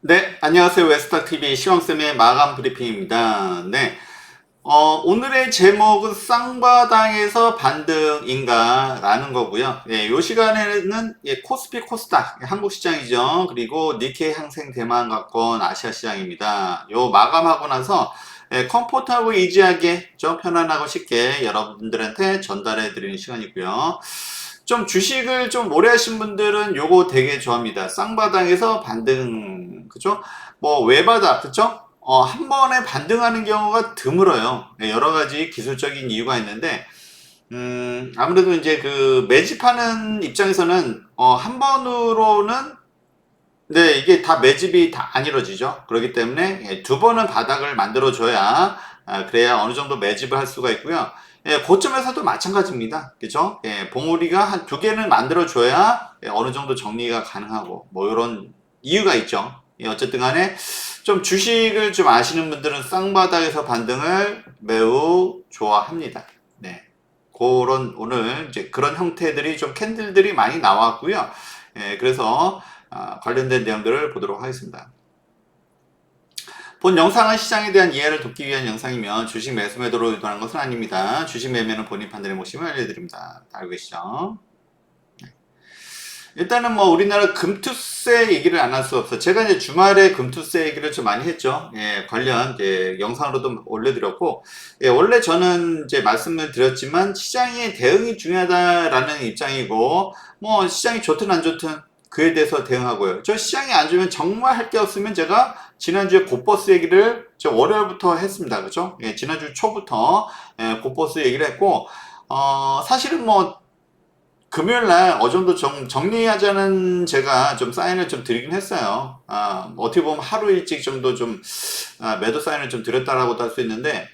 네, 안녕하세요. 웨스탁TV 시황쌤의 마감 브리핑입니다. 네, 오늘의 제목은 쌍바닥에서 반등인가 라는 거고요. 네, 요 시간에는 코스피 코스닥 한국 시장이죠. 그리고 니케이 항생 대만각권 아시아 시장입니다. 요 마감하고 나서 컴포트하고 이지하게 좀 편안하고 쉽게 여러분들한테 전달해 드리는 시간이고요. 좀 주식을 좀 오래 하신 분들은 요거 되게 좋아합니다. 쌍바닥에서 반등, 그죠? 뭐 외바닥, 그죠? 한 번에 반등하는 경우가 드물어요. 여러 가지 기술적인 이유가 있는데, 아무래도 이제 그 매집하는 입장에서는, 한 번으로는, 네, 이게 다 매집이 다 안 이루어지죠. 그렇기 때문에 두 번은 바닥을 만들어줘야, 그래야 어느 정도 매집을 할 수가 있고요. 고점에서도 마찬가지입니다. 그죠? 봉우리가 한 두 개는 만들어줘야 어느 정도 정리가 가능하고, 뭐, 이런 이유가 있죠. 어쨌든 간에 좀 주식을 좀 아시는 분들은 쌍바닥에서 반등을 매우 좋아합니다. 네. 그런 오늘 이제 그런 형태들이 좀 캔들들이 많이 나왔고요. 그래서 관련된 내용들을 보도록 하겠습니다. 본 영상은 시장에 대한 이해를 돕기 위한 영상이며 주식 매수 매도로 의도하는 것은 아닙니다. 주식 매매는 본인 판단에 모시면 알려드립니다. 알고 계시죠? 일단은 뭐 우리나라 금투세 얘기를 안 할 수 없어. 제가 이제 주말에 금투세 얘기를 좀 많이 했죠. 관련 이제 영상으로도 올려드렸고, 원래 저는 이제 말씀을 드렸지만 시장의 대응이 중요하다라는 입장이고, 뭐 시장이 좋든 안 좋든 그에 대해서 대응하고요. 저 시장이 안 좋으면 정말 할 게 없으면 제가 지난주에 곧버스 얘기를 저 월요일부터 했습니다. 그죠? 지난주 초부터 곧버스 얘기를 했고, 사실은 뭐 금요일날 어느 정도 정리하자는 제가 좀 사인을 좀 드리긴 했어요. 어떻게 보면 하루 일찍 정도 좀 매도 사인을 좀 드렸다라고도 할 수 있는데,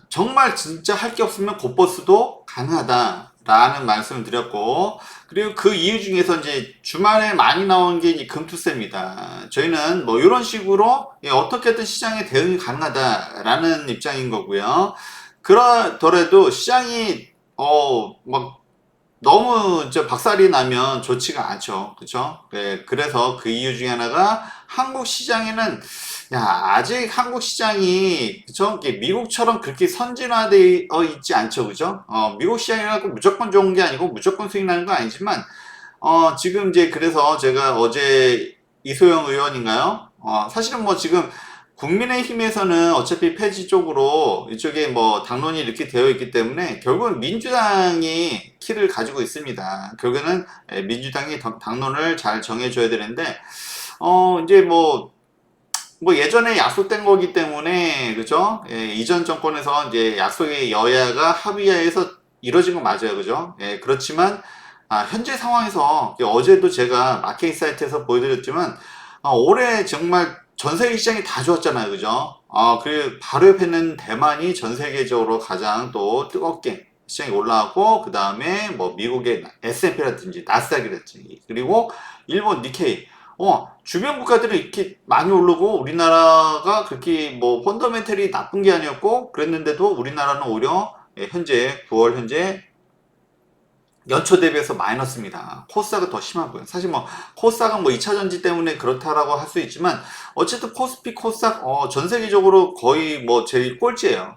정말 진짜 할 게 없으면 곧버스도 가능하다라는 말씀을 드렸고, 그리고 그 이유 중에서 이제 주말에 많이 나온 게 이제 금투세입니다. 저희는 뭐 이런 식으로 어떻게든 시장에 대응이 가능하다라는 입장인 거고요. 그러더라도 시장이 막 너무 박살이 나면 좋지가 않죠. 그쵸? 네, 그래서 그 이유 중에 하나가 한국 시장에는 야, 아직 한국 시장이 그쵸? 이게 미국처럼 그렇게 선진화되어 있지 않죠. 그죠? 미국 시장이라고 무조건 좋은 게 아니고 무조건 수익 나는 건 아니지만 지금 이제 그래서 제가 어제 이소영 의원인가요? 사실은 뭐 지금 국민의힘에서는 어차피 폐지 쪽으로 이쪽에 뭐 당론이 이렇게 되어 있기 때문에 결국은 민주당이 키를 가지고 있습니다. 결국에는 민주당이 당론을 잘 정해줘야 되는데, 이제 뭐 예전에 약속된 거기 때문에 그죠? 이전 정권에서 이제 약속의 여야가 합의하에서 이루어진 건 맞아요, 그죠? 그렇지만 현재 상황에서 어제도 제가 마켓 사이트에서 보여드렸지만 올해 정말 전 세계 시장이 다 좋았잖아요, 그죠? 그 바로 옆에 있는 대만이 전 세계적으로 가장 또 뜨겁게 시장이 올라왔고 그 다음에 뭐 미국의 S&P라든지 나스닥이라든지 그리고 일본 니케이 주변 국가들은 이렇게 많이 오르고 우리나라가 그렇게 뭐 펀더멘털이 나쁜 게 아니었고 그랬는데도 우리나라는 오히려 현재 9월 현재 연초 대비해서 마이너스입니다. 코스닥은 더 심하고요. 사실 뭐 코스닥은 뭐 2차 전지 때문에 그렇다라고 할 수 있지만 어쨌든 코스피 코스닥 전 세계적으로 거의 뭐 제일 꼴찌예요.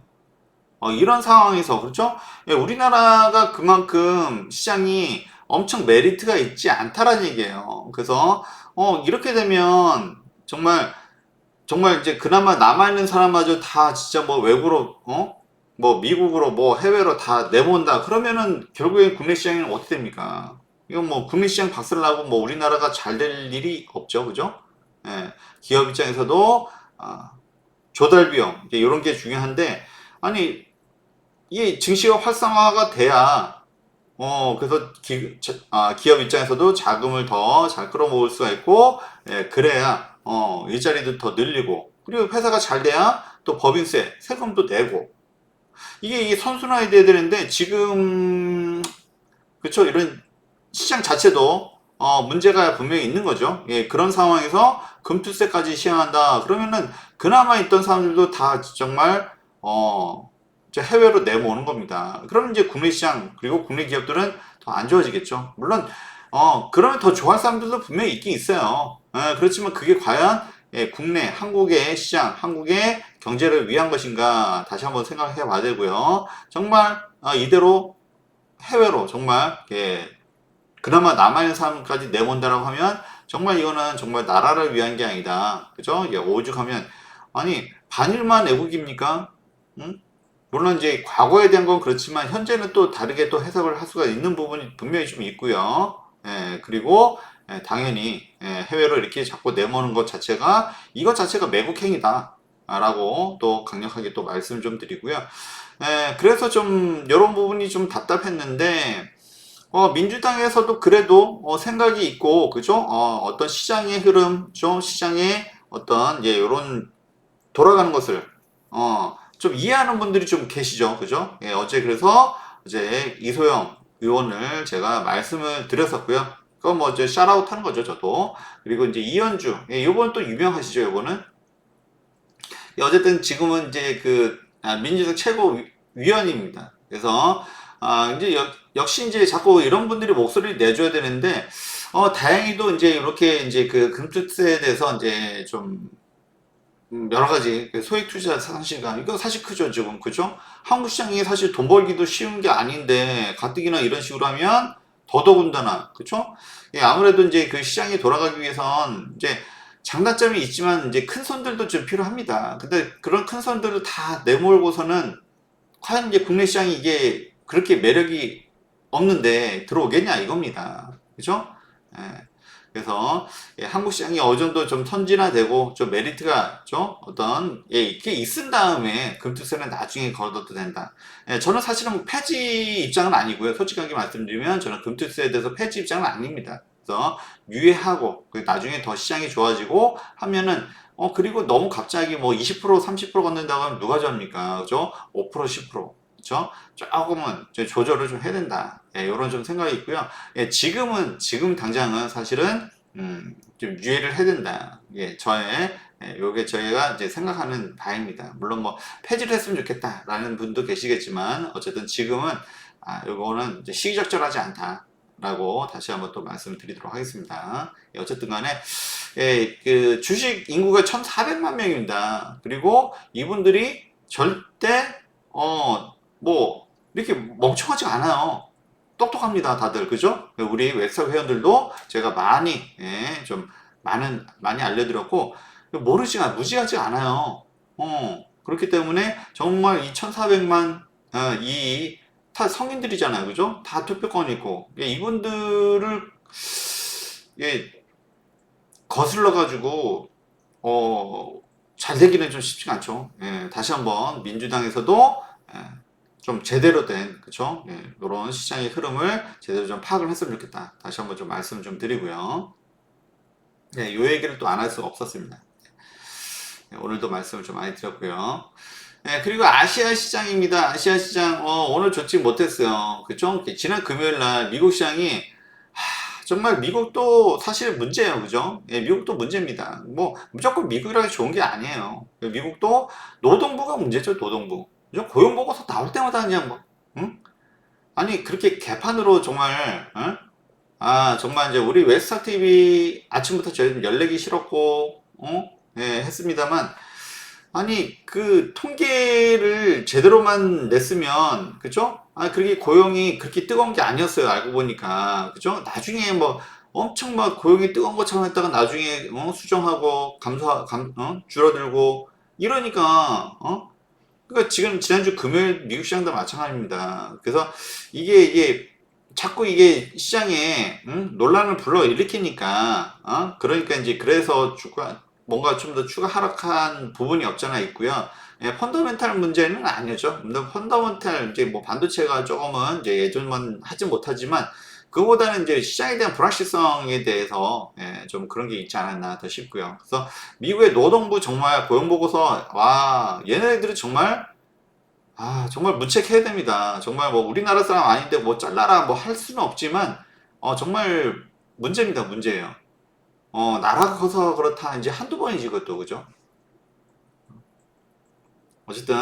이런 상황에서 그렇죠? 우리나라가 그만큼 시장이 엄청 메리트가 있지 않다라는 얘기예요. 그래서 이렇게 되면 정말 정말 이제 그나마 남아있는 사람마저 다 진짜 뭐 외국으로 뭐 미국으로 뭐 해외로 다 내몬다 그러면은 결국엔 국내 시장은 어떻게 됩니까? 이건 뭐 국내 시장 박살나고 뭐 우리나라가 잘 될 일이 없죠, 그죠? 기업 입장에서도 조달 비용 이제 이런 게 중요한데 아니 이게 증시가 활성화가 돼야 그래서 기업 입장에서도 자금을 더 잘 끌어모을 수가 있고, 그래야, 일자리도 더 늘리고, 그리고 회사가 잘 돼야 또 법인세, 세금도 내고, 이게 선순환이 돼야 되는데, 지금, 그쵸, 이런 시장 자체도, 문제가 분명히 있는 거죠. 그런 상황에서 금투세까지 시행한다. 그러면은, 그나마 있던 사람들도 다 정말, 이제 해외로 내모으는 겁니다. 그러면 이제 국내 시장, 그리고 국내 기업들은 더 안 좋아지겠죠. 물론, 그러면 더 좋아할 사람들도 분명히 있긴 있어요. 그렇지만 그게 과연 국내, 한국의 시장, 한국의 경제를 위한 것인가 다시 한번 생각해 봐야 되고요. 정말 이대로 해외로 정말 그나마 남아있는 사람까지 내몬다라고 하면 정말 이거는 정말 나라를 위한 게 아니다. 그죠? 오죽하면 아니 반일만 애국입니까? 응? 물론 이제 과거에 대한 건 그렇지만 현재는 또 다르게 또 해석을 할 수가 있는 부분이 분명히 좀 있고요. 그리고 당연히 해외로 이렇게 자꾸 내모는 것 자체가 이것 자체가 매국행위다. 라고 또 강력하게 또 말씀을 좀 드리고요. 그래서 좀 이런 부분이 좀 답답했는데 민주당에서도 그래도 생각이 있고 그죠? 어떤 시장의 흐름, 좀 시장의 어떤 이런 돌아가는 것을 좀 이해하는 분들이 좀 계시죠, 그죠? 어제 그래서 어제 이소영 의원을 제가 말씀을 드렸었고요. 그건 뭐 이제 샤라웃 하는 거죠, 저도. 그리고 이제 이현주, 요번 또 유명하시죠, 요거는. 어쨌든 지금은 이제 민주당 최고 위원입니다. 그래서 이제 역시 이제 자꾸 이런 분들이 목소리를 내줘야 되는데 다행히도 이제 이렇게 이제 금투세에 대해서 이제 좀 여러 가지 소액 투자 상실감 이거 사실 크죠 지금 그죠? 한국 시장이 사실 돈 벌기도 쉬운 게 아닌데 가뜩이나 이런 식으로 하면 더더군다나 그죠? 아무래도 이제 그 시장이 돌아가기 위해선 이제 장단점이 있지만 이제 큰 손들도 좀 필요합니다. 근데 그런 큰 손들을 다 내몰고서는 과연 이제 국내 시장이 이게 그렇게 매력이 없는데 들어오겠냐 이겁니다. 그죠? 예. 그래서 한국 시장이 어느 정도 좀 선진화되고 좀 메리트가 좀 어떤 이게 있은 다음에 금투세는 나중에 걸어둬도 된다. 저는 사실은 폐지 입장은 아니고요. 솔직하게 말씀드리면 저는 금투세에 대해서 폐지 입장은 아닙니다. 그래서 유예하고 나중에 더 시장이 좋아지고 하면은 그리고 너무 갑자기 뭐 20% 30% 걷는다고 하면 누가 잡니까? 그죠? 5% 10% 그죠? 조금은 조절을 좀 해야 된다. 이런 좀 생각이 있고요. 지금 당장은 사실은, 좀 유예를 해야 된다. 요게 저희가 이제 생각하는 바입니다. 물론 뭐, 폐지를 했으면 좋겠다라는 분도 계시겠지만, 어쨌든 지금은, 요거는 이제 시기적절하지 않다. 라고 다시 한번 또 말씀드리도록 하겠습니다. 어쨌든 간에, 주식 인구가 1,400만 명입니다. 그리고 이분들이 절대, 뭐 이렇게 멍청하지가 않아요. 똑똑합니다, 다들. 그죠? 우리 웹사 회원들도 제가 좀 많이 알려드렸고, 무지하지 않아요. 그렇기 때문에 정말 이 1,400만, 다 성인들이잖아요. 그죠? 다 투표권 있고. 이분들을, 예, 거슬러가지고, 잘 되기는 좀 쉽지가 않죠. 다시 한번 민주당에서도 예, 좀 제대로 된 그쵸? 이런 시장의 흐름을 제대로 좀 파악을 했으면 좋겠다. 다시 한번 좀 말씀 좀 드리고요. 요 얘기를 또 안 할 수가 없었습니다. 오늘도 말씀을 좀 많이 드렸고요. 그리고 아시아 시장입니다. 아시아 시장 오늘 좋지 못했어요. 그죠? 지난 금요일 날 미국 시장이 정말 미국도 사실 문제예요. 그죠? 미국도 문제입니다. 뭐 무조건 미국이라고 좋은 게 아니에요. 미국도 노동부가 문제죠. 노동부. 그죠? 고용 보고서 나올 때마다 그냥 뭐 응? 아니 그렇게 개판으로 정말 정말 이제 우리 웨스타 TV 아침부터 저희는 열내기 싫었고 했습니다만 아니 그 통계를 제대로만 냈으면 그죠? 그게 고용이 그렇게 뜨거운 게 아니었어요. 알고 보니까 그죠? 나중에 뭐 엄청 막 고용이 뜨거운 것처럼 했다가 나중에 수정하고 줄어들고 이러니까 그러니까 지금 지난주 금요일 미국 시장도 마찬가지입니다. 그래서 이게 자꾸 이게 시장에 논란을 불러 일으키니까 그러니까 이제 그래서 뭔가 좀 더 추가 하락한 부분이 없잖아 있고요. 펀더멘탈 문제는 아니죠. 근데 펀더멘탈 이제 뭐 반도체가 조금은 이제 예전만 하지 못하지만 그보다는 이제 시장에 대한 불확실성에 대해서 좀 그런 게 있지 않았나 더 싶고요. 그래서 미국의 노동부 정말 고용보고서 와 얘네들이 정말 문책해야 됩니다. 정말 뭐 우리나라 사람 아닌데 뭐 잘라라 뭐 할 수는 없지만 정말 문제입니다. 문제예요. 나라가 커서 그렇다 이제 한두 번이지 그것도 그죠? 어쨌든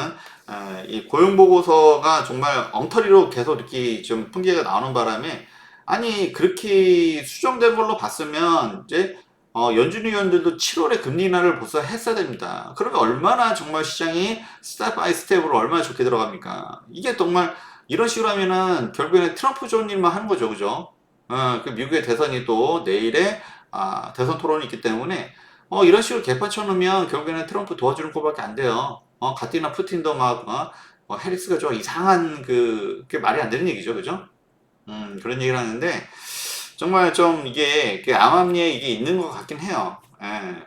이 고용보고서가 정말 엉터리로 계속 이렇게 좀 통계가 나오는 바람에 아니, 그렇게 수정된 걸로 봤으면, 이제, 연준 위원들도 7월에 금리 인하를 벌써 했어야 됩니다. 그러면 얼마나 정말 시장이 스텝 바이 스텝으로 얼마나 좋게 들어갑니까? 이게 정말 이런 식으로 하면은 결국에는 트럼프 좋은 일만 하는 거죠. 그죠? 그 미국의 대선이 또 내일에, 대선 토론이 있기 때문에, 이런 식으로 개판 쳐놓으면 결국에는 트럼프 도와주는 꼴밖에 안 돼요. 가뜩이나 푸틴도 막, 해리스가 좀 이상한 그게 말이 안 되는 얘기죠. 그죠? 그런 얘기를 하는데, 정말 좀 이게 그 암암리에 이게 있는 것 같긴 해요. 예.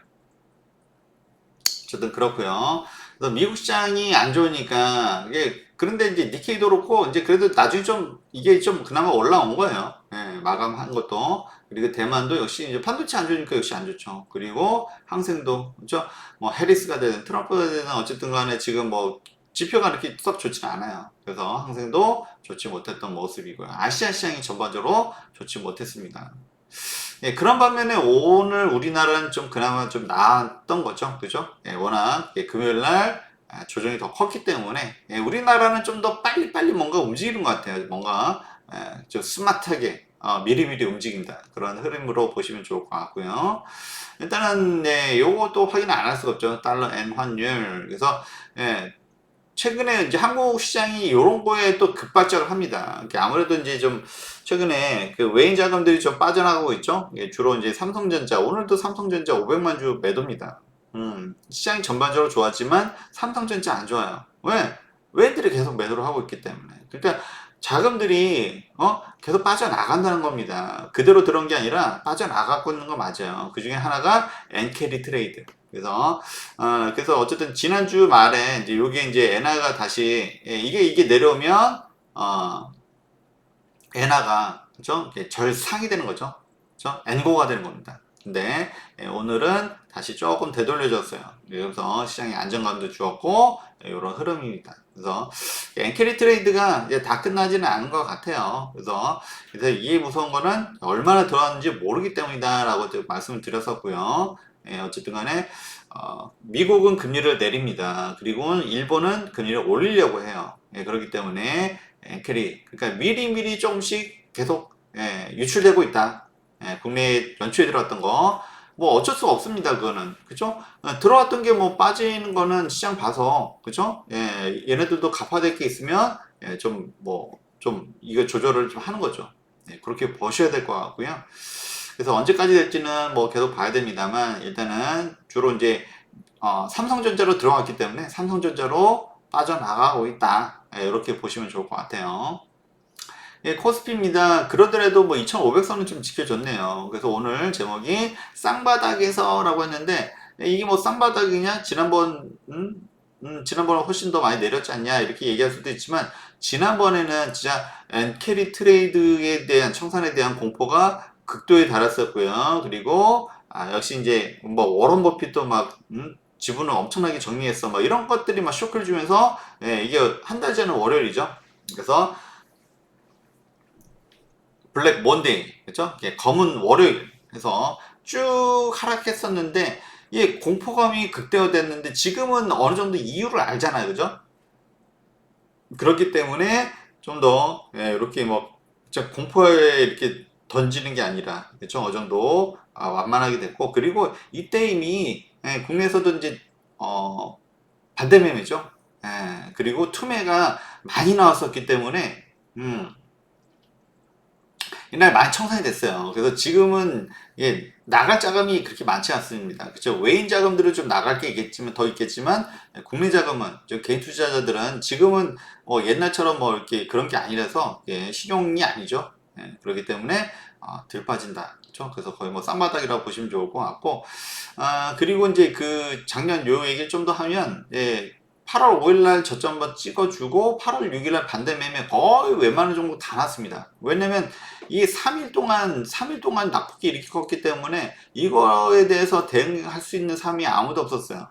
어쨌든 그렇고요. 그래서 미국 시장이 안 좋으니까 이게 그런데 이제 니케이도 그렇고 이제 그래도 나중에 좀 이게 좀 그나마 올라온 거예요. 예, 마감한 것도. 그리고 대만도 역시 이제 반도체 안 좋으니까 역시 안 좋죠. 그리고 항생도 그렇죠. 뭐 해리스가 되든 트럼프가 되든 어쨌든 간에 지금 뭐 지표가 그렇게 썩 좋지는 않아요. 그래서 항생도 좋지 못했던 모습이고요. 아시아 시장이 전반적으로 좋지 못했습니다. 예, 그런 반면에 오늘 우리나라는 좀 그나마 좀 나았던 거죠. 그죠? 예, 워낙 예, 금요일 날 조정이 더 컸기 때문에 예, 우리나라는 좀 더 빨리빨리 뭔가 움직이는 것 같아요. 뭔가 좀 스마트하게 미리미리 움직인다. 그런 흐름으로 보시면 좋을 것 같고요. 일단은 네, 요것도 확인 안 할 수가 없죠. 달러 엔 환율. 그래서 예, 최근에 이제 한국 시장이 이런 거에 또 급발전을 합니다. 아무래도 이제 좀 최근에 그 외인 자금들이 좀 빠져나가고 있죠. 주로 이제 삼성전자, 오늘도 삼성전자 500만 주 매도입니다. 시장이 전반적으로 좋았지만 삼성전자 안 좋아요. 왜? 외인들이 계속 매도를 하고 있기 때문에. 그러니까 자금들이 계속 빠져나간다는 겁니다. 그대로 들어온 게 아니라 빠져나가고 있는 거 맞아요. 그 중에 하나가 엔캐리 트레이드. 그래서 어쨌든 지난주 말에 이제 요게 이제 엔화가 다시 이게 내려오면 엔화가 그죠? 절상이 되는 거죠. 그죠? 엔고가 되는 겁니다. 근데 오늘은 다시 조금 되돌려졌어요. 그래서 시장에 안정감도 주었고 이런 흐름입니다. 그래서 엔캐리 트레이드가 이제 다 끝나지는 않은 것 같아요. 그래서 이게 무서운 거는 얼마나 들어왔는지 모르기 때문이다라고 말씀을 드렸었고요. 어쨌든 간에 미국은 금리를 내립니다. 그리고 일본은 금리를 올리려고 해요. 그렇기 때문에 캐리 그러니까 미리미리 조금씩 계속 유출되고 있다. 국내에 연출이 들어왔던 거. 뭐 어쩔 수 없습니다. 그거는. 그죠? 들어왔던 게 뭐 빠지는 거는 시장 봐서. 그죠? 얘네들도 갚아야 될 게 있으면 좀 이거 조절을 좀 하는 거죠. 그렇게 보셔야 될 것 같고요. 그래서 언제까지 될지는 뭐 계속 봐야 됩니다만 일단은 주로 이제 삼성전자로 들어갔기 때문에 삼성전자로 빠져나가고 있다. 이렇게 보시면 좋을 것 같아요. 예, 코스피입니다. 그러더라도 뭐 2500선은 좀 지켜줬네요. 그래서 오늘 제목이 쌍바닥에서라고 했는데 이게 뭐 쌍바닥이냐? 지난번에 훨씬 더 많이 내렸지 않냐? 이렇게 얘기할 수도 있지만 지난번에는 진짜 엔캐리 트레이드에 대한 청산에 대한 공포가 극도에 달했었고요. 그리고 역시 이제 뭐 워런 버핏도 막 지분을 엄청나게 정리했어. 막 이런 것들이 막 쇼크를 주면서 이게 한 달 전에 월요일이죠. 그래서 블랙 먼데이, 그죠? 검은 월요일 해서 쭉 하락했었는데, 이 공포감이 극대화됐는데, 지금은 어느 정도 이유를 알잖아요, 그죠? 그렇기 때문에 좀 더, 이렇게 뭐, 진짜 공포에 이렇게 던지는 게 아니라, 그죠? 어느 정도, 완만하게 됐고, 그리고 이때 이미, 국내에서도 이제, 반대매매죠? 그리고 투매가 많이 나왔었기 때문에, 옛날에 많이 청산이 됐어요. 그래서 지금은 나갈 자금이 그렇게 많지 않습니다. 그죠? 외인 자금들은 좀 나갈 게 있겠지만 더 있겠지만 국내 자금은 개인 투자자들은 지금은 옛날처럼 뭐 이렇게 그런 게 아니라서 신용이 아니죠. 그렇기 때문에 덜 빠진다. 그렇죠? 그래서 거의 뭐 쌍바닥이라고 보시면 좋을 것 같고 그리고 이제 그 작년 요 얘기를 좀 더 하면 8월 5일 날 저점 한번 찍어주고 8월 6일 날 반대 매매 거의 웬만한 정도 다 났습니다. 왜냐면 이게 3일 동안 낙폭이 이렇게 컸기 때문에 이거에 대해서 대응할 수 있는 사람이 아무도 없었어요.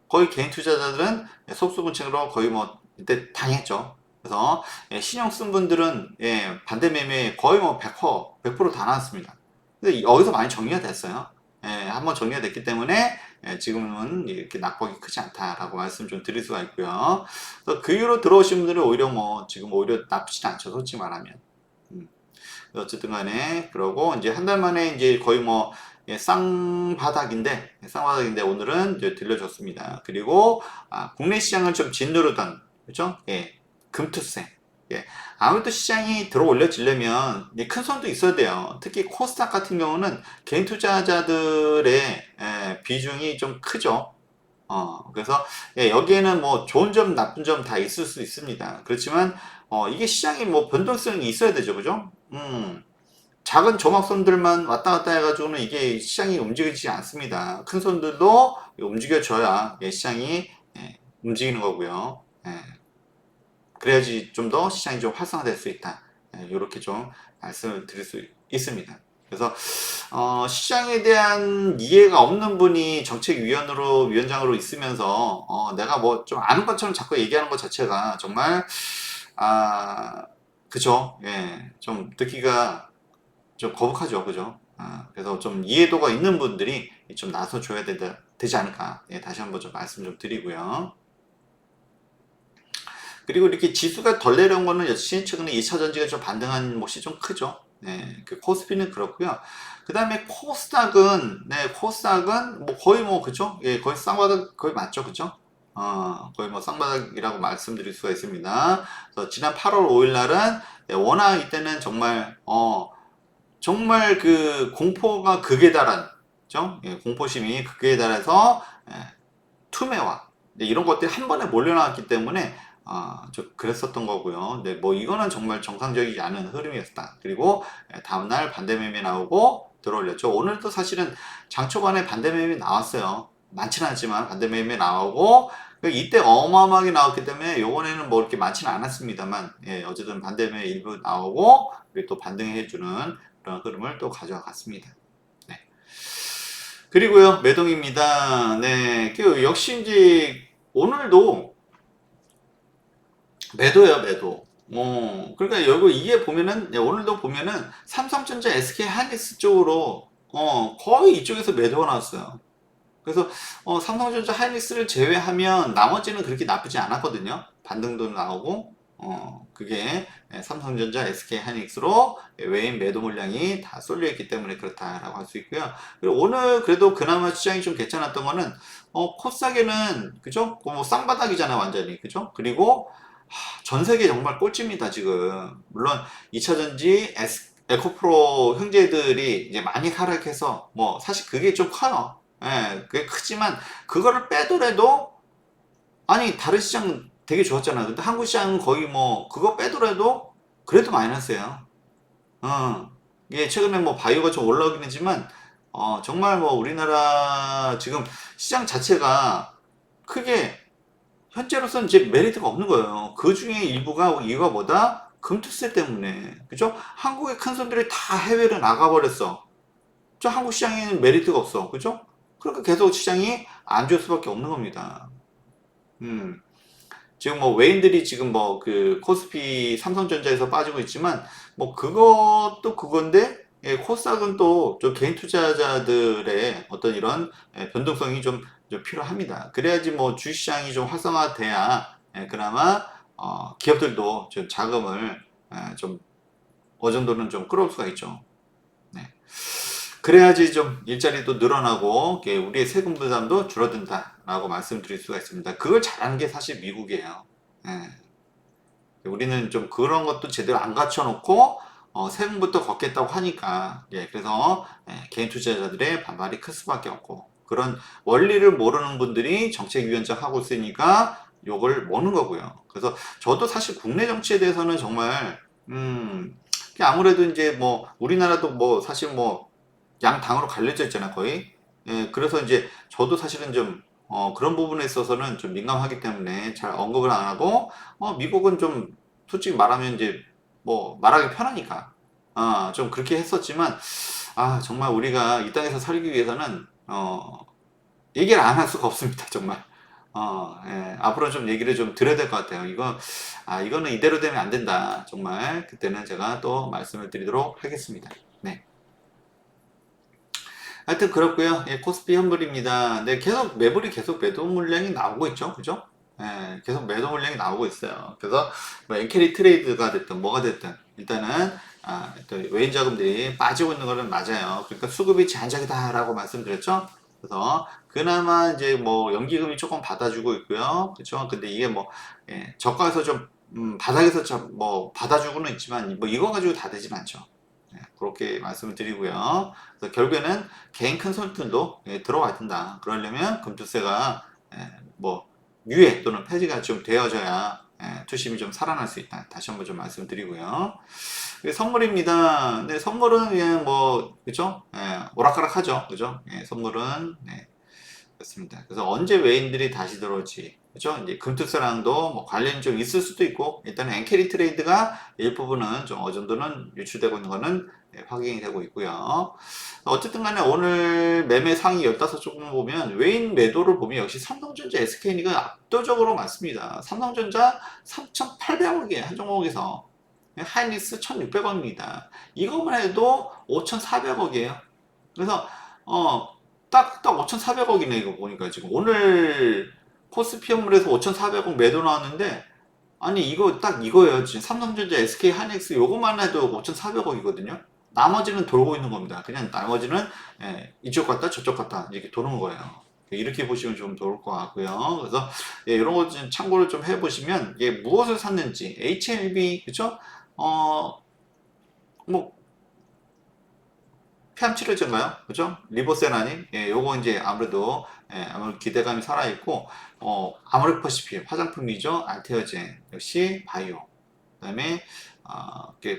거의 개인 투자자들은 속수무책으로 거의 뭐 이때 당했죠. 그래서 신용 쓴 분들은 반대 매매 거의 뭐 100%다 나왔습니다. 근데 여기서 많이 정리가 됐어요. 한번 정리가 됐기 때문에 지금은 이렇게 낙폭이 크지 않다라고 말씀 좀 드릴 수가 있고요. 그래서 그 이후로 들어오신 분들은 오히려 뭐 지금 오히려 나쁘진 않죠. 솔직히 말하면. 어쨌든 간에, 그러고 이제 한 달 만에 이제 거의 뭐, 쌍바닥인데 오늘은 이제 들려줬습니다. 그리고, 국내 시장을 좀 짓누르던, 그죠? 금투세. 아무래도 시장이 들어 올려지려면 큰 손도 있어야 돼요. 특히 코스닥 같은 경우는 개인 투자자들의 비중이 좀 크죠. 그래서 여기에는 뭐 좋은 점, 나쁜 점 다 있을 수 있습니다. 그렇지만 이게 시장이 뭐 변동성이 있어야 되죠, 그죠? 작은 조막손들만 왔다 갔다 해가지고는 이게 시장이 움직이지 않습니다. 큰 손들도 움직여줘야 시장이 움직이는 거고요. 그래야지 좀 더 시장이 좀 활성화될 수 있다. 이렇게 좀 말씀을 드릴 수 있습니다. 그래서 시장에 대한 이해가 없는 분이 위원장으로 있으면서 내가 뭐 좀 아는 것처럼 자꾸 얘기하는 것 자체가 정말 그죠? 좀 듣기가 좀 거북하죠, 그죠? 그래서 좀 이해도가 있는 분들이 좀 나서줘야 되지 않을까? 다시 한번 좀 말씀 좀 드리고요. 그리고 이렇게 지수가 덜 내려온 거는 역시 최근에 2차 전지가 좀 반등한 몫이 좀 크죠. 그 코스피는 그렇고요. 그 다음에 코스닥은 뭐 거의 뭐 그죠? 거의 쌍바닥 거의 맞죠, 그죠? 거의 뭐 쌍바닥이라고 말씀드릴 수가 있습니다. 그래서 지난 8월 5일 날은 워낙 이때는 정말 그 공포가 극에 달한, 그죠? 공포심이 극에 달해서 투매와 이런 것들이 한 번에 몰려나왔기 때문에 좀 그랬었던 거고요. 뭐 이거는 정말 정상적이지 않은 흐름이었다. 그리고 다음날 반대매매 나오고 들어올렸죠. 오늘도 사실은 장 초반에 반대매매 나왔어요. 많지는 않지만 반대매매 나오고 이때 어마어마하게 나왔기 때문에 요번에는 뭐 이렇게 많지는 않았습니다만 어쨌든 반대매매 일부 나오고 그리고 또 반등해주는 그런 흐름을 또 가져와 갔습니다. 그리고요, 매동입니다. 그 역시 이제 오늘도 매도예요, 매도. 그러니까 여기 이게 보면은 오늘도 보면은 삼성전자, SK 하이닉스 쪽으로 거의 이쪽에서 매도가 나왔어요. 그래서 삼성전자, 하이닉스를 제외하면 나머지는 그렇게 나쁘지 않았거든요. 반등도 나오고 그게 삼성전자, SK 하이닉스로 외인 매도 물량이 다 쏠려 있기 때문에 그렇다라고 할 수 있고요. 그리고 오늘 그래도 그나마 시장이 좀 괜찮았던 거는 코스닥에는 그죠? 뭐 쌍바닥이잖아 완전히 그죠? 그리고 전 세계 정말 꼴찌입니다 지금. 물론 2차전지 에코프로 형제들이 이제 많이 하락해서 뭐 사실 그게 좀 커요. 그게 크지만 그거를 빼더라도 아니 다른 시장 되게 좋았잖아. 근데 한국 시장은 거의 뭐 그거 빼더라도 그래도 마이너스예요. 이게 최근에 뭐 바이오가 좀 올라오긴 했지만 정말 뭐 우리나라 지금 시장 자체가 크게 현재로서는 이제 메리트가 없는 거예요. 그 중에 일부가 이유가 뭐다? 금투세 때문에. 그죠? 한국의 큰 손들이 다 해외로 나가버렸어. 저 한국 시장에는 메리트가 없어. 그죠? 그러니까 계속 시장이 안 좋을 수밖에 없는 겁니다. 지금 뭐 외인들이 지금 뭐 그 코스피 삼성전자에서 빠지고 있지만 뭐 그것도 그건데 코스닥은 또 좀 개인 투자자들의 어떤 이런 변동성이 좀 필요합니다. 그래야지 뭐 주식시장이 좀 활성화돼야 그나마 기업들도 좀 자금을 좀 어느 정도는 좀 끌어올 수가 있죠. 네. 그래야지 좀 일자리도 늘어나고 우리의 세금 부담도 줄어든다라고 말씀드릴 수가 있습니다. 그걸 잘하는 게 사실 미국이에요. 우리는 좀 그런 것도 제대로 안 갖춰놓고 세금부터 걷겠다고 하니까 그래서 개인 투자자들의 반발이 클 수밖에 없고 그런 원리를 모르는 분들이 정책위원장 하고 있으니까 욕을 먹는 거고요. 그래서 저도 사실 국내 정치에 대해서는 정말 아무래도 이제 뭐 우리나라도 뭐 사실 뭐 양당으로 갈려져 있잖아 거의. 그래서 이제 저도 사실은 좀 그런 부분에 있어서는 좀 민감하기 때문에 잘 언급을 안 하고 미국은 좀 솔직히 말하면 이제 뭐 말하기 편하니까 좀 그렇게 했었지만 정말 우리가 이 땅에서 살기 위해서는 얘기를 안 할 수가 없습니다 정말. 앞으로 좀 얘기를 좀 드려야 될 것 같아요. 이거는 이대로 되면 안 된다. 정말 그때는 제가 또 말씀을 드리도록 하겠습니다. 네. 하여튼 그렇고요. 코스피 현물입니다. 네, 계속 매도 물량이 나오고 있죠. 그죠? 계속 매도 물량이 나오고 있어요. 그래서 뭐 엔캐리 트레이드가 됐든 뭐가 됐든 일단은 또 외인 자금들이 빠지고 있는 거는 맞아요. 그러니까 수급이 제한적이다라고 말씀드렸죠. 그래서 그나마 이제 뭐 연기금이 조금 받아주고 있고요. 그렇죠? 근데 이게 뭐 저가에서 좀 바닥에서 좀 뭐 받아주고는 있지만 뭐 이거 가지고 다 되진 않죠. 그렇게 말씀을 드리고요. 그래서 결국에는 개인 컨설턴도 들어와야 된다. 그러려면 금투세가 뭐 유예 또는 폐지가 좀 되어져야 투심이 좀 살아날 수 있다. 다시 한번 좀 말씀드리고요. 선물입니다. 근데 선물은 그냥 뭐 그죠? 오락가락하죠. 그죠? 선물은 그렇습니다. 그래서 언제 외인들이 다시 들어올지 그죠? 이제 금투세랑도 뭐 관련이 좀 있을 수도 있고 일단은 엔캐리 트레이드가 일부분은 좀 어느 정도는 유출되고 있는 거는 확인이 되고 있고요. 어쨌든 간에 오늘 매매 상위 15종 보면 외인 매도를 보면 역시 삼성전자, SK니가 압도적으로 많습니다. 삼성전자 3,800억이에요. 한 종목에서. 하이닉스 1,600원입니다. 이것만 해도 5,400억이에요. 그래서 딱 5,400억이네 이거 보니까 지금 오늘 코스피현물에서 5,400억 매도 나왔는데 아니 이거 딱 이거예요. 지금 삼성전자, SK 하이닉스 요것만 해도 5,400억이거든요. 나머지는 돌고 있는 겁니다. 그냥 나머지는 이쪽 갔다 저쪽 갔다 이렇게 도는 거예요. 이렇게 보시면 좀 좋을 것 같고요. 그래서 이런 거 좀 참고를 좀 해보시면 무엇을 샀는지 HLB 그죠? 뭐 폐암 치료제인가요? 그죠? 리보세라닌 요거 이제 아무래도 아무래도 기대감이 살아있고 아모레퍼시픽 화장품이죠. 알테어젠 역시 바이오 그다음에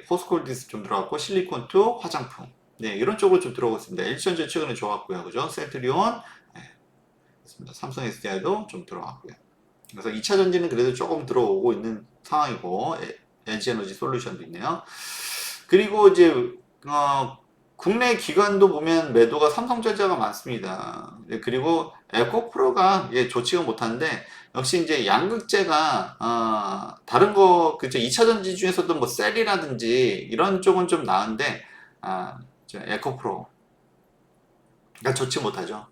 포스콜디스 좀 들어갔고 실리콘2 화장품 이런 쪽으로 좀 들어오고 있습니다. 일전제 최근에 좋았고요. 그죠? 셀트리온 삼성 SDI도 좀 들어왔고요. 그래서 2차 전지는 그래도 조금 들어오고 있는 상황이고 LG에너지 솔루션도 있네요. 그리고 이제 국내 기관도 보면 매도가 삼성전자가 많습니다. 그리고 에코프로가 좋지가 못한데 역시 이제 양극재가 다른 거 그죠 2차 전지 중에서도 뭐 셀이라든지 이런 쪽은 좀 나은데 에코프로가 좋지 못하죠.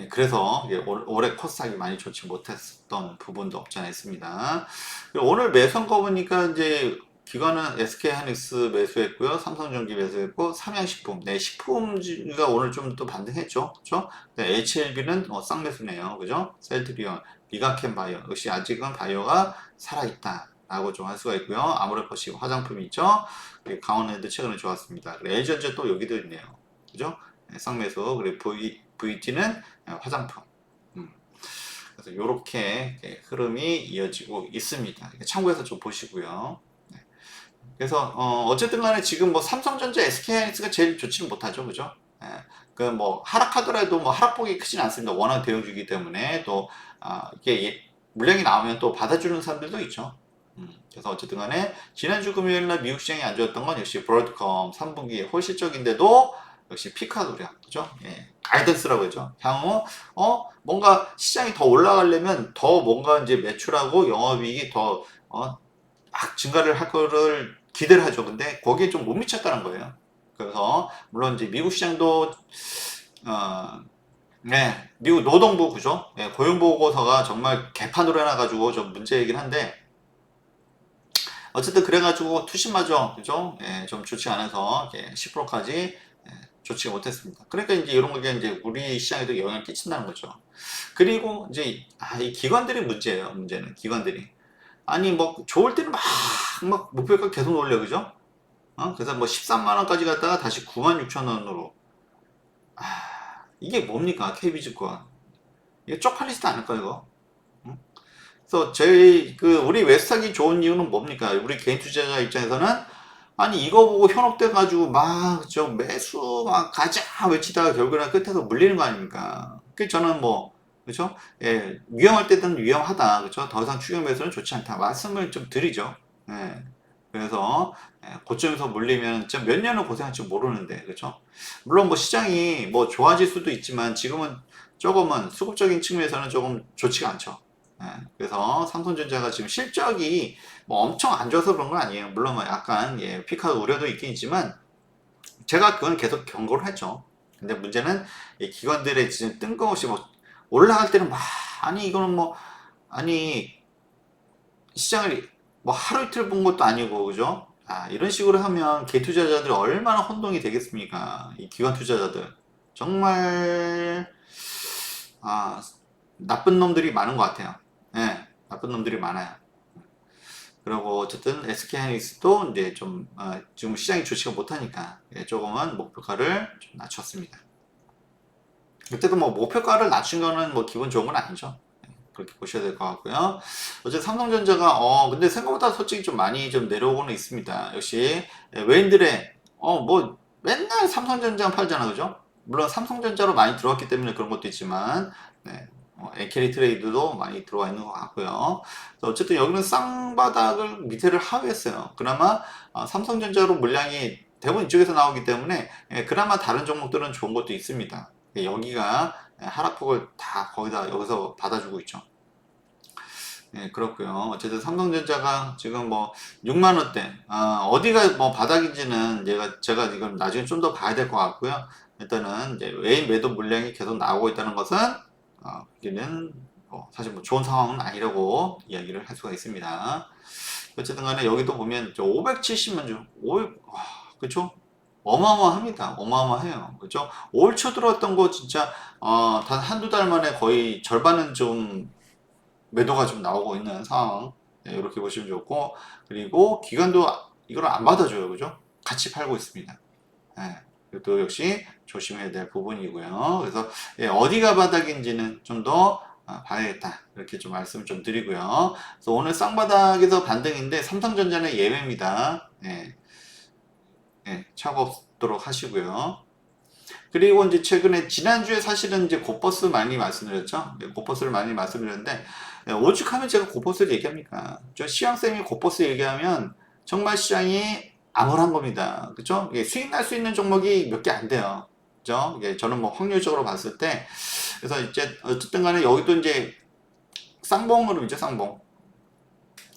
그래서 올해 코스닥이 많이 좋지 못했던 부분도 없지 않아 있습니다. 오늘 매수한 거 보니까 이제 기관은 SK하이닉스 매수했고요, 삼성전기 매수했고, 삼양식품, 식품가 오늘 좀 또 반등했죠, 그죠? HLB는 쌍매수네요, 그죠? 셀트리온, 비가캠바이오 역시 아직은 바이오가 살아있다라고 좀 할 수가 있고요. 아모레퍼시 화장품이 있죠. 강원랜드 최근에 좋았습니다. LG전자 또 여기도 있네요, 그죠? 쌍매수 그리고 VT는 화장품. 그래서 이렇게 흐름이 이어지고 있습니다. 참고해서 좀 보시고요. 그래서 어쨌든 간에 지금 뭐 삼성전자, SK하이닉스가 제일 좋지는 못하죠, 그죠? 그 뭐 하락하더라도 뭐 하락폭이 크진 않습니다. 워낙 대형주기 때문에 또 이게 물량이 나오면 또 받아주는 사람들도 있죠. 그래서 어쨌든 간에 지난주 금요일날 미국 시장이 안 좋았던 건 역시 브로드컴 3분기에 홀실적인데도 역시 피카도량 그죠? 가이던스라고 했죠. 향후 뭔가 시장이 더 올라가려면 더 뭔가 이제 매출하고 영업이익이 더 막 증가를 할 거를 기대를 하죠. 근데 거기에 좀 못 미쳤다는 거예요. 그래서 물론 이제 미국 시장도 미국 노동부 그죠? 고용 보고서가 정말 개판으로 해놔가지고 좀 문제이긴 한데 어쨌든 그래가지고 투심마저 그죠? 좀 좋지 않아서 10%까지 좋지 못했습니다. 그러니까 이제 이런 게 이제 우리 시장에도 영향을 끼친다는 거죠. 그리고 이제 이 기관들이 문제예요. 문제는 기관들이 아니 뭐 좋을 때는 막 목표가 계속 올려 그죠? 그래서 뭐 13만 원까지 갔다가 다시 9만 6천 원으로 이게 뭡니까 KB증권 이게 쪽팔리지도 않을까 이거? 그래서 저희 우리 웨스탁이 좋은 이유는 뭡니까? 우리 개인 투자자 입장에서는 아니 이거 보고 현혹돼 가지고 막 저 매수 막 가자 외치다가 결국에는 끝에서 물리는 거 아닙니까? 그 저는 뭐 그렇죠? 위험할 때는 위험하다 그렇죠? 더 이상 추격 매수는 좋지 않다 말씀을 좀 드리죠. 그래서 고점에서 물리면 진짜 몇 년을 고생할지 모르는데 그렇죠? 물론 뭐 시장이 뭐 좋아질 수도 있지만 지금은 조금은 수급적인 측면에서는 조금 좋지가 않죠. 그래서 삼성전자가 지금 실적이 뭐 엄청 안 좋아서 그런 건 아니에요. 물론 뭐 약간 피카 우려도 있긴 있지만 제가 그건 계속 경고를 했죠. 근데 문제는 이 기관들의 지금 뜬금없이 뭐 올라갈 때는 막 아니 이거는 뭐 아니 시장을 뭐 하루 이틀 본 것도 아니고 그죠? 이런 식으로 하면 개 투자자들이 얼마나 혼동이 되겠습니까? 이 기관 투자자들. 정말, 아, 나쁜 놈들이 많은 것 같아요. 예, 나쁜 놈들이 많아요. 그리고 어쨌든 SK하이닉스도 이제 좀, 지금 시장이 좋지가 못하니까, 조금은 목표가를 좀 낮췄습니다. 그때도 뭐 목표가를 낮춘 거는 뭐 기분 좋은 건 아니죠. 그렇게 보셔야 될 것 같고요. 어제 삼성전자가 근데 생각보다 솔직히 좀 많이 좀 내려오고는 있습니다. 역시 외인들의 뭐 맨날 삼성전자 팔잖아, 그죠? 물론 삼성전자로 많이 들어왔기 때문에 그런 것도 있지만 네. 에케리 트레이드도 많이 들어와 있는 것 같고요. 어쨌든 여기는 쌍바닥을 밑에를 하회했어요. 그나마 삼성전자로 물량이 대부분 이쪽에서 나오기 때문에 그나마 다른 종목들은 좋은 것도 있습니다. 여기가 하락폭을 다 거기다 여기서 받아주고 있죠. 네, 그렇고요. 어쨌든 삼성전자가 지금 뭐 6만 원대 어디가 뭐 바닥인지는 제가 이걸 나중에 좀 더 봐야 될 것 같고요. 일단은 이제 외인 매도 물량이 계속 나오고 있다는 것은 여기는 사실 뭐 좋은 상황은 아니라고 이야기를 할 수가 있습니다. 어쨌든 간에 여기도 보면 570만 주, 500, 그쵸? 어마어마합니다. 어마어마해요. 그죠? 올 초 들어왔던 거 진짜, 단 한두 달 만에 거의 절반은 좀 매도가 좀 나오고 있는 상황. 네, 이렇게 보시면 좋고, 그리고 기관도 이걸 안 받아줘요. 그죠? 같이 팔고 있습니다. 네, 이것도 역시 조심해야 될 부분이고요. 그래서 어디가 바닥인지는 좀 더 봐야겠다. 이렇게 좀 말씀 좀 드리고요. 그래서 오늘 쌍바닥에서 반등인데 삼성전자는 예외입니다. 네, 네, 차고 없도록 하시고요. 그리고 이제 최근에 지난주에 사실은 이제 고버스 많이 말씀드렸죠. 네, 고버스를 많이 말씀드렸는데 오죽하면 제가 고버스를 얘기합니까? 저 시황쌤이 고버스 얘기하면 정말 시장이 암울한 겁니다. 그죠? 수익 날 수 있는 종목이 몇 개 안 돼요. 그죠? 저는 뭐 확률적으로 봤을 때 그래서 이제 어쨌든 간에 여기도 이제 쌍봉으로 쌍봉.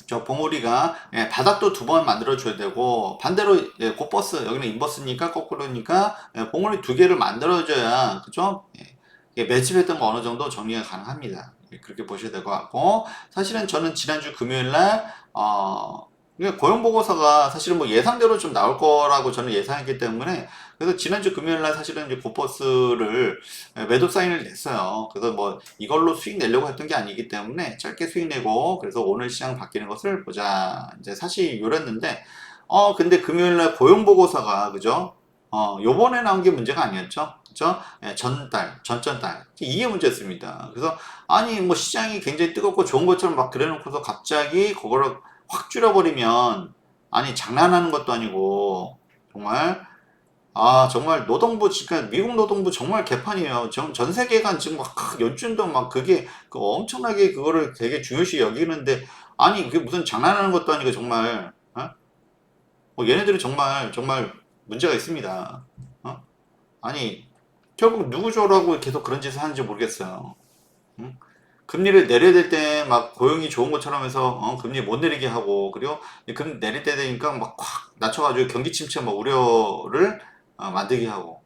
저 봉우리가 바닥도 두 번 만들어 줘야 되고 반대로 곧버스 여기는 인버스니까 거꾸로니까 봉우리 두 개를 만들어 줘야 그죠? 매집했던 거 어느 정도 정리가 가능합니다. 그렇게 보셔야 될 것 같고 사실은 저는 지난주 금요일 날 고용 보고서가 사실은 뭐 예상대로 좀 나올 거라고 저는 예상했기 때문에 그래서 지난주 금요일 날 사실은 이제 곧버스를 매도 사인을 냈어요. 그래서 뭐 이걸로 수익 내려고 했던 게 아니기 때문에 짧게 수익 내고 그래서 오늘 시장 바뀌는 것을 보자. 이제 사실 요랬는데 근데 금요일 날 고용 보고서가 그죠? 요번에 나온 게 문제가 아니었죠. 그죠? 전달. 이게 문제였습니다. 그래서 아니 뭐 시장이 굉장히 뜨겁고 좋은 것처럼 막 그래놓고서 갑자기 그거를 확 줄여버리면 아니 장난하는 것도 아니고 정말 노동부 그러니까 미국 노동부 정말 개판이에요. 전 세계가 지금 막 연준도 막 그게 엄청나게 그거를 되게 중요시 여기는데 아니 그게 무슨 장난하는 것도 아니고 정말 얘네들이 정말 문제가 있습니다. 아니 결국 누구 줘라고 계속 그런 짓을 하는지 모르겠어요. 응? 금리를 내려야 될 때 막 고용이 좋은 것처럼 해서 금리 못 내리게 하고 그리고 금리 내릴 때 되니까 막 확 낮춰가지고 경기 침체 막 우려를 만들게 하고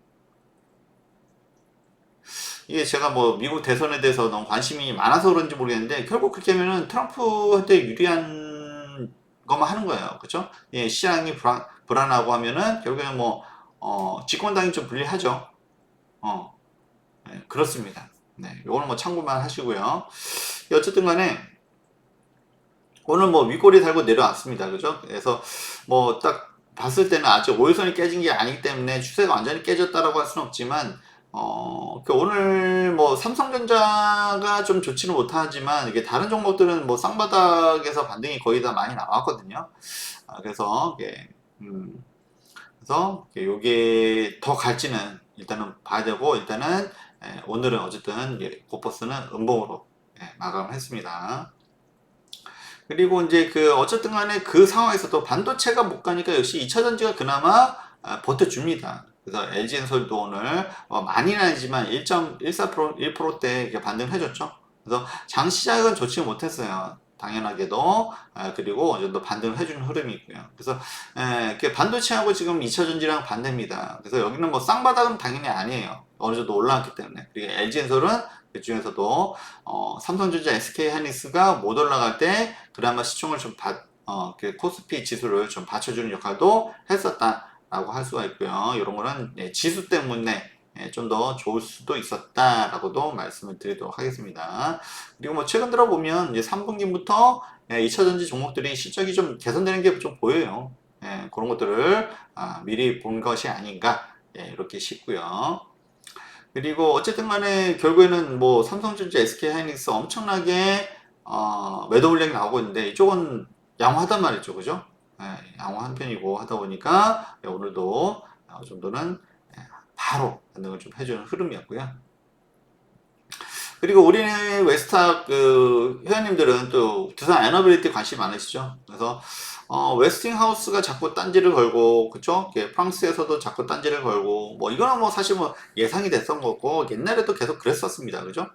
이게 제가 뭐 미국 대선에 대해서 너무 관심이 많아서 그런지 모르겠는데 결국 그렇게 하면은 트럼프한테 유리한 것만 하는 거예요. 그렇죠? 시장이 불안하고 하면은 결국에는 뭐 집권당이 좀 불리하죠. 그렇습니다. 네, 요거는 뭐 참고만 하시고요. 어쨌든 간에 오늘 뭐 윗골이 달고 내려왔습니다. 그죠? 그래서 뭐 딱 봤을 때는 아직 5일선이 깨진 게 아니기 때문에 추세가 완전히 깨졌다라고 할 수는 없지만 오늘 뭐 삼성전자가 좀 좋지는 못하지만 이게 다른 종목들은 뭐 쌍바닥에서 반등이 거의 다 많이 나왔거든요. 그래서 요게 더 갈지는 일단은 봐야 되고 일단은 오늘은 어쨌든 고퍼스는 음봉으로 마감을 했습니다. 그리고 이제 어쨌든 간에 그 상황에서도 반도체가 못 가니까 역시 2차전지가 그나마 버텨줍니다. 그래서 LG엔솔도 오늘 많이는 아니지만 1.14% 1%대 반등을 해줬죠. 그래서 장 시작은 좋지 못했어요. 당연하게도 그리고 어느 정도 반등을 해주는 흐름이 있고요. 그래서 반도체하고 지금 2차전지랑 반대입니다. 그래서 여기는 뭐 쌍바닥은 당연히 아니에요. 어느 정도 올라왔기 때문에. 그리고 LG엔솔은 그 중에서도 삼성전자, SK하이닉스가 못 올라갈 때 그나마 시총을 좀 그 코스피 지수를 좀 받쳐주는 역할도 했었다라고 할 수가 있고요. 이런 거는 지수 때문에 좀 더 좋을 수도 있었다라고도 말씀을 드리도록 하겠습니다. 그리고 뭐 최근 들어 보면 이제 3분기부터 2차전지 종목들이 실적이 좀 개선되는 게 좀 보여요. 그런 것들을 미리 본 것이 아닌가 이렇게 싶고요. 그리고 어쨌든 간에 결국에는 뭐 삼성전자, SK하이닉스 엄청나게 매도 물량이 나오고 있는데 이쪽은 양호하단 말이죠. 그죠? 양호한 편이고 하다 보니까 오늘도 정도는 바로 반등을 좀 해주는 흐름이었고요. 그리고 우리는 웨스탁 그 회원님들은 또 두산 에너빌리티 관심 많으시죠. 그래서 웨스팅하우스가 자꾸 딴지를 걸고 그쵸? 프랑스에서도 자꾸 딴지를 걸고 뭐 이거는 뭐 사실 뭐 예상이 됐던 거고 옛날에도 계속 그랬었습니다. 그죠?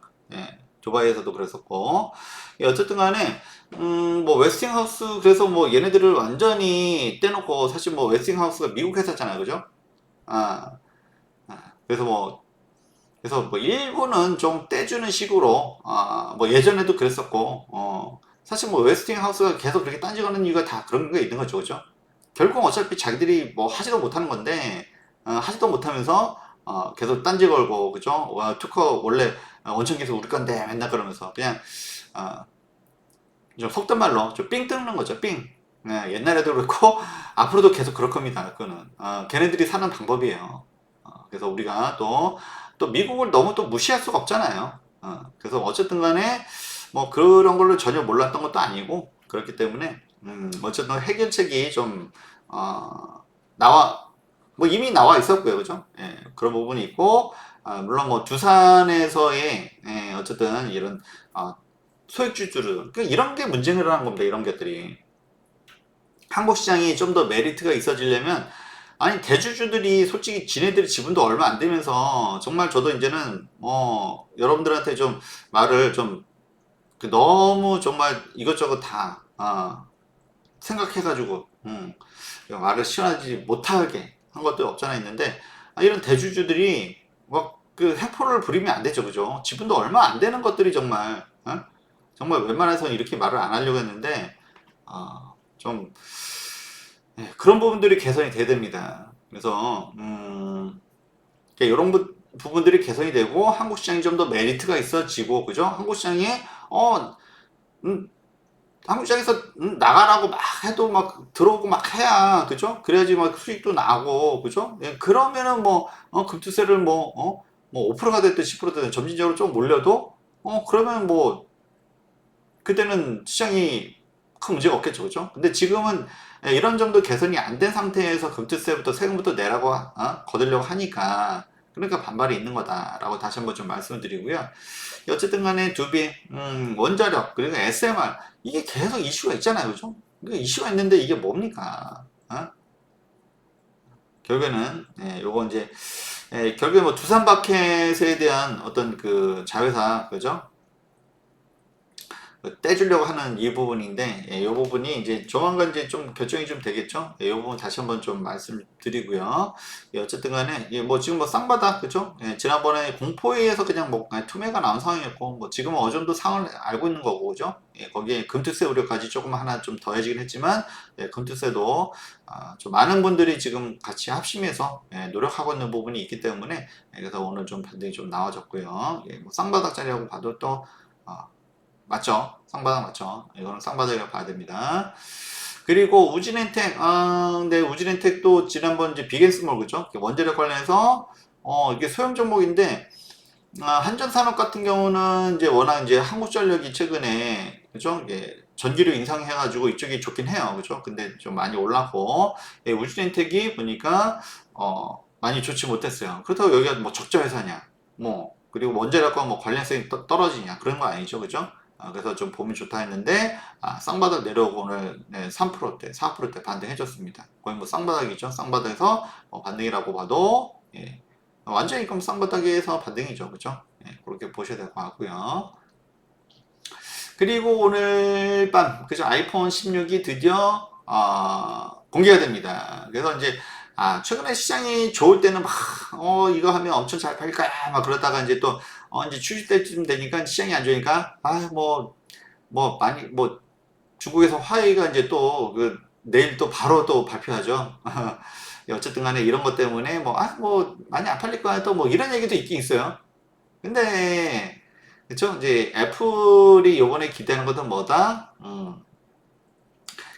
두바이에서도 그랬었고 어쨌든 간에 뭐 웨스팅하우스 그래서 뭐 얘네들을 완전히 떼놓고 사실 뭐 웨스팅하우스가 미국 회사잖아요. 그죠? 아, 그래서 뭐 일부는 좀 떼주는 식으로 뭐 예전에도 그랬었고 사실 뭐 웨스팅하우스가 계속 그렇게 딴지 거는 이유가 다 그런 게 있는 거죠. 그죠? 결국 어차피 자기들이 뭐 하지도 못하는 건데 하지도 못하면서 계속 딴지 걸고 그죠? 특허 원래 원천 기술 우리 건데 맨날 그러면서 그냥 좀 속된 말로 좀 삥 뜯는 거죠. 삥. 옛날에도 그렇고 앞으로도 계속 그럴 겁니다. 그거는 걔네들이 사는 방법이에요. 그래서 우리가 또 미국을 너무 또 무시할 수가 없잖아요. 그래서 어쨌든 간에 뭐 그런 걸로 전혀 몰랐던 것도 아니고 그렇기 때문에 어쨌든 해결책이 좀 나와 뭐 이미 나와 있었고요. 그죠? 그런 부분이 있고 물론 뭐 두산에서의 어쨌든 이런 소액주주를 그러니까 이런 게 문제가 일어나는 겁니다. 이런 것들이 한국 시장이 좀 더 메리트가 있어지려면 아니 대주주들이 솔직히 지네들이 지분도 얼마 안 되면서 정말 저도 이제는 여러분들한테 좀 말을 좀 너무 정말 이것저것 다 생각해가지고 말을 시원하지 못하게 한 것도 없잖아 있는데 이런 대주주들이 막 그 횡포를 부리면 안 되죠. 그죠? 지분도 얼마 안 되는 것들이 정말 정말 웬만해서는 이렇게 말을 안 하려고 했는데 좀 그런 부분들이 개선이 돼야 됩니다. 그래서 이런 부분들이 개선이 되고 한국 시장이 좀 더 메리트가 있어지고 그죠? 한국 시장에 한국 시장에서 나가라고 막 해도 막 들어오고 막 해야 그죠? 그래야지 막 수익도 나고 그죠? 그러면은 뭐 금투세를 뭐 5%가 됐든 10% 됐든 점진적으로 좀 올려도 그러면 뭐 그때는 시장이 큰 문제가 없겠죠. 그죠? 근데 지금은 이런 점도 개선이 안 된 상태에서 금투세부터 세금부터 내라고 거들려고 하니까 그러니까 반발이 있는 거다라고 다시 한번 좀 말씀을 드리고요. 어쨌든 간에 두비, 원자력, 그리고 SMR 이게 계속 이슈가 있잖아요. 그죠? 이슈가 있는데 이게 뭡니까? 결국에는 요거 이제 결국에 뭐 두산바켓에 대한 어떤 그 자회사 그죠? 떼주려고 하는 이 부분인데, 이 부분이 이제 조만간 이제 좀 결정이 좀 되겠죠? 이 부분 다시 한번 좀 말씀드리고요. 어쨌든 간에, 뭐 지금 뭐 쌍바닥, 그죠? 지난번에 공포에 의해서 그냥 뭐 투매가 나온 상황이었고, 뭐 지금은 어느 정도 상황을 알고 있는 거고, 그죠? 거기에 금투세 우려까지 조금 하나 좀 더해지긴 했지만, 금투세도 좀 많은 분들이 지금 같이 합심해서 노력하고 있는 부분이 있기 때문에, 그래서 오늘 좀 반등이 좀 나와졌고요. 뭐 쌍바닥 자리하고 봐도 또, 맞죠? 쌍바닥 맞죠? 이거는 쌍바닥이라고 봐야 됩니다. 그리고 우진엔텍, 네, 우진엔텍도 지난번 이제 비겐스몰, 그죠? 원자력 관련해서, 이게 소형 종목인데, 한전산업 같은 경우는 이제 워낙 이제 한국전력이 최근에, 그죠? 이게 전기료 인상해가지고 이쪽이 좋긴 해요. 그죠? 근데 좀 많이 올랐고, 우진엔텍이 보니까, 많이 좋지 못했어요. 그렇다고 여기가 뭐 적자 회사냐? 뭐, 그리고 원자력과 뭐 관련성이 떨어지냐? 그런 거 아니죠. 그죠? 그래서 좀 봄이 좋다 했는데 쌍바닥 내려오고 오늘 3%대 4%대 반등해줬습니다. 거의 뭐 쌍바닥이죠. 쌍바닥에서 반등이라고 봐도 완전히 그럼 쌍바닥에서 반등이죠. 그죠? 그렇게 보셔야 될 것 같고요. 그리고 오늘 밤 그죠? 아이폰 16이 드디어 공개가 됩니다. 그래서 이제 최근에 시장이 좋을 때는 막 이거 하면 엄청 잘 팔릴 거야 막 그러다가 이제 또 이제 출시 때쯤 되니까 시장이 안 좋으니까 많이 뭐 중국에서 화웨이가 이제 또 내일 또 바로 또 발표하죠. 어쨌든 간에 이런 것 때문에 뭐 많이 안 팔릴 거야 또 뭐 이런 얘기도 있긴 있어요. 근데 그쵸? 이제 애플이 요번에 기대하는 것은 뭐다?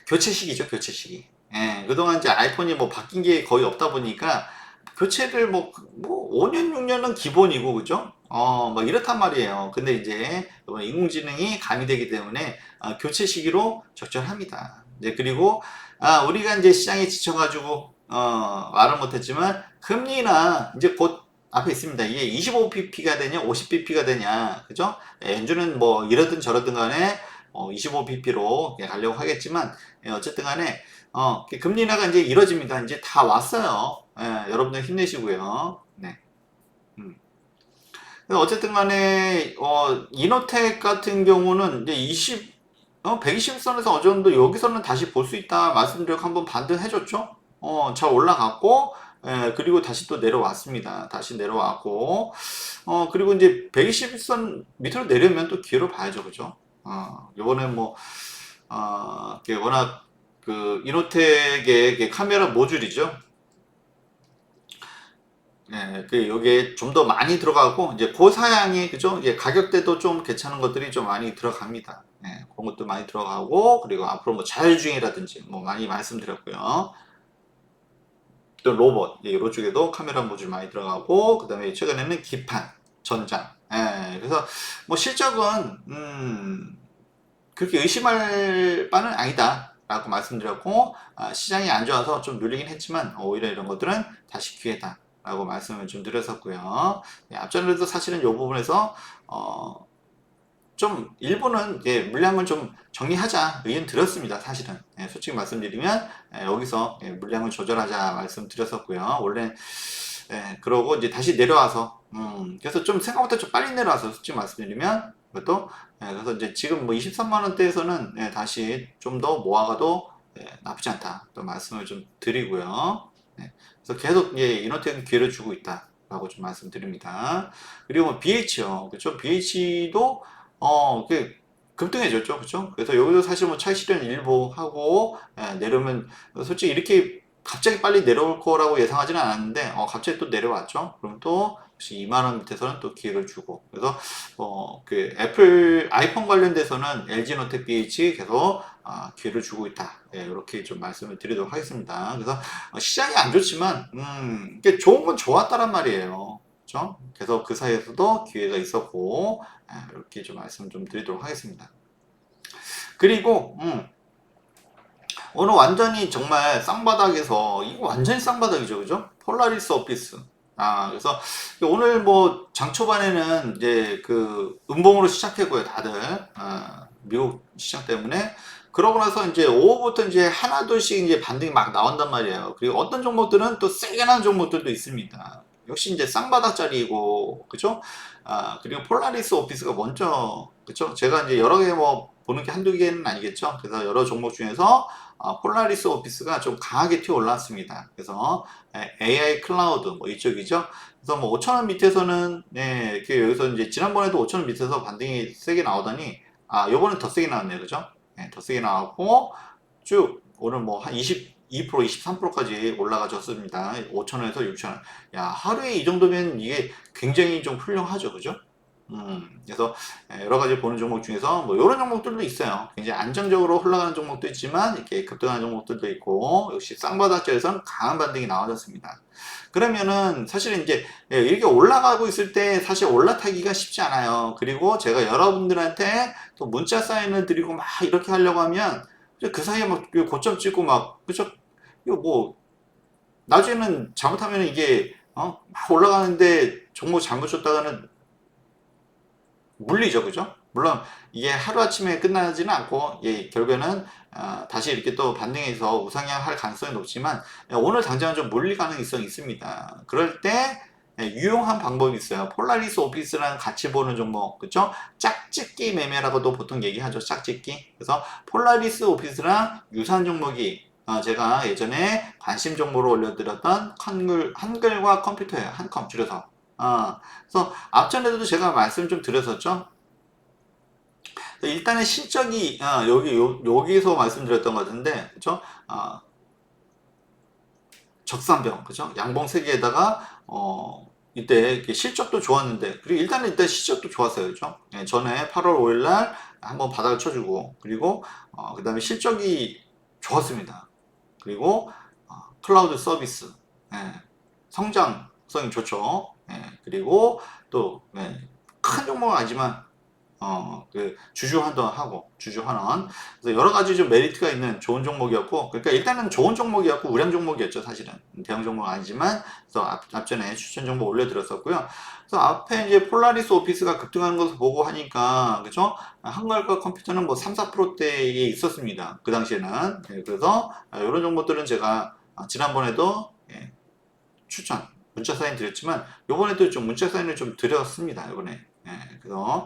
교체 시기죠, 교체 시기. 예, 그동안 이제 아이폰이 뭐 바뀐 게 거의 없다 보니까 교체를 뭐 5년, 6년은 기본이고, 그죠? 막 이렇단 말이에요. 근데 이제 이번 인공지능이 가미되기 때문에 교체 시기로 적절합니다. 이제 그리고 우리가 이제 시장에 지쳐가지고 말은 못했지만 금리나 이제 곧 앞에 있습니다. 이게 25bp가 되냐, 50bp가 되냐, 그죠? 연준은 뭐 이러든 저러든 간에 25bp로 가려고 하겠지만 어쨌든 간에 금리 인하가 이제 이뤄집니다. 이제 다 왔어요. 여러분들 힘내시고요. 네. 음. 어쨌든 간에 이노텍 같은 경우는 이제 120선에서 어느 정도 여기서는 다시 볼 수 있다 말씀드리고 한번 반등해줬죠. 잘 올라갔고 그리고 다시 또 내려왔습니다. 다시 내려왔고 그리고 이제 120선 밑으로 내려면 또 기회로 봐야죠, 그죠? 요번에 이게 워낙 이노텍의 카메라 모듈이죠. 네, 요게 좀 더 많이 들어가고, 이제 고사양이, 그죠? 이제 가격대도 좀 괜찮은 것들이 좀 많이 들어갑니다. 네, 그런 것도 많이 들어가고, 그리고 앞으로 뭐 자율주행이라든지 뭐 많이 말씀드렸고요. 또 로봇, 이런 쪽에도 카메라 모듈 많이 들어가고, 그 다음에 최근에는 기판, 전장. 그래서 뭐 실적은, 그렇게 의심할 바는 아니다. 라고 말씀드렸고, 시장이 안 좋아서 좀 눌리긴 했지만, 오히려 이런 것들은 다시 기회다. 라고 말씀을 좀 드렸었고요. 앞전에도 사실은 이 부분에서, 좀 일부는 물량을 좀 정리하자 의견 드렸습니다. 사실은 솔직히 말씀드리면 여기서 물량을 조절하자 말씀드렸었고요. 원래 그러고 이제 다시 내려와서 그래서 좀 생각보다 좀 빨리 내려와서 솔직히 말씀드리면 그것도 그래서 이제 지금 뭐 23만 원대에서는 다시 좀 더 모아가도 나쁘지 않다 또 말씀을 좀 드리고요. 그래서 계속 이노텍은 기회를 주고 있다. 라고 좀 말씀드립니다. 그리고 뭐 BH요. 그렇죠? BH도 급등해졌죠. 그렇죠? 그래서 여기도 사실 뭐 차익 실현 일부 하고 내려오면 솔직히 이렇게 갑자기 빨리 내려올 거라고 예상하지는 않았는데 갑자기 또 내려왔죠. 그럼 또 혹시 2만 원 밑에서는 또 기회를 주고 그래서 애플 아이폰 관련돼서는 LG노텍 BH 계속 기회를 주고 있다. 이렇게 좀 말씀을 드리도록 하겠습니다. 그래서 시장이 안 좋지만 이게 좋은 건 좋았다란 말이에요. 그렇죠? 그래서 그 사이에서도 기회가 있었고 이렇게 좀 말씀 좀 드리도록 하겠습니다. 그리고 오늘 완전히 정말 쌍바닥에서 이거 완전히 쌍바닥이죠, 그죠? 폴라리스 오피스. 그래서 오늘 뭐 장 초반에는 이제 음봉으로 시작했고요, 다들 미국 시장 때문에. 그러고 나서 이제 오후부터 이제 하나둘씩 이제 반등이 막 나온단 말이에요. 그리고 어떤 종목들은 또 세게 나는 종목들도 있습니다. 역시 이제 쌍바닥짜리고, 그죠? 그리고 폴라리스 오피스가 먼저, 그죠? 제가 이제 여러 개 보는 게 한두 개는 아니겠죠. 그래서 여러 종목 중에서 폴라리스 오피스가 좀 강하게 튀어 올랐습니다. 그래서 AI 클라우드 뭐 이쪽이죠. 그래서 뭐 5,000원 밑에서는 여기서 이제 지난번에도 5,000원 밑에서 반등이 세게 나오더니 요번엔 더 세게 나왔네요. 그죠? 더 세게 나왔고 쭉 오늘 뭐 한 22%, 23%까지 올라가졌습니다. 5,000원에서 6,000원. 야, 하루에 이 정도면 이게 굉장히 좀 훌륭하죠. 그죠? 그래서 여러 가지 보는 종목 중에서 뭐 이런 종목들도 있어요. 굉장히 안정적으로 흘러가는 종목도 있지만 이렇게 급등하는 종목들도 있고 역시 쌍바닥절에서는 강한 반등이 나와졌습니다. 그러면은 사실 이제 이렇게 올라가고 있을 때 사실 올라타기가 쉽지 않아요. 그리고 제가 여러분들한테 또 문자 사인을 드리고 막 이렇게 하려고 하면 그 사이에 막 고점 찍고 막 그죠? 이거 뭐 나중에는 잘못하면 이게 막 올라가는데 종목 잘못 줬다가는 물리죠, 그죠? 물론 이게 하루아침에 끝나지는 않고 결국에는 다시 이렇게 또 반등해서 우상향할 가능성이 높지만 오늘 당장은 좀 물릴 가능성이 있습니다. 그럴 때 유용한 방법이 있어요. 폴라리스 오피스랑 같이 보는 종목, 그죠? 짝짓기 매매라고도 보통 얘기하죠, 짝짓기. 그래서 폴라리스 오피스랑 유사한 종목이 제가 예전에 관심 종목으로 올려드렸던 한글과 컴퓨터예요. 한컴 줄여서. 그래서 앞전에도 제가 말씀 좀 드렸었죠. 일단은 실적이 여기서 말씀드렸던 것 같은데, 그죠? 적산병, 그죠? 양봉 3개에다가 이때 이렇게 실적도 좋았는데, 그리고 일단 실적도 좋았어요, 그죠? 예, 전에 8월 5일 날 한번 바닥을 쳐주고, 그리고 그 다음에 실적이 좋았습니다. 그리고 클라우드 서비스, 예, 성장성이 좋죠. 예, 그리고 또 큰 종목은 아니지만 주주환원. 그래서 여러 가지 좀 메리트가 있는 좋은 종목이었고, 그러니까 일단은 좋은 종목이었고, 우량 종목이었죠, 사실은. 대형 종목은 아니지만, 그래서 앞전에 추천 종목 올려드렸었고요. 그래서 앞에 이제 폴라리스 오피스가 급등하는 것을 보고 하니까, 그죠? 한글과 컴퓨터는 뭐 3, 4%대에 있었습니다. 그 당시에는. 예, 그래서 이런 종목들은 제가 지난번에도 추천, 문자 사인 드렸지만, 요번에도 좀 문자 사인을 좀 드렸습니다, 이번에. 예, 그래서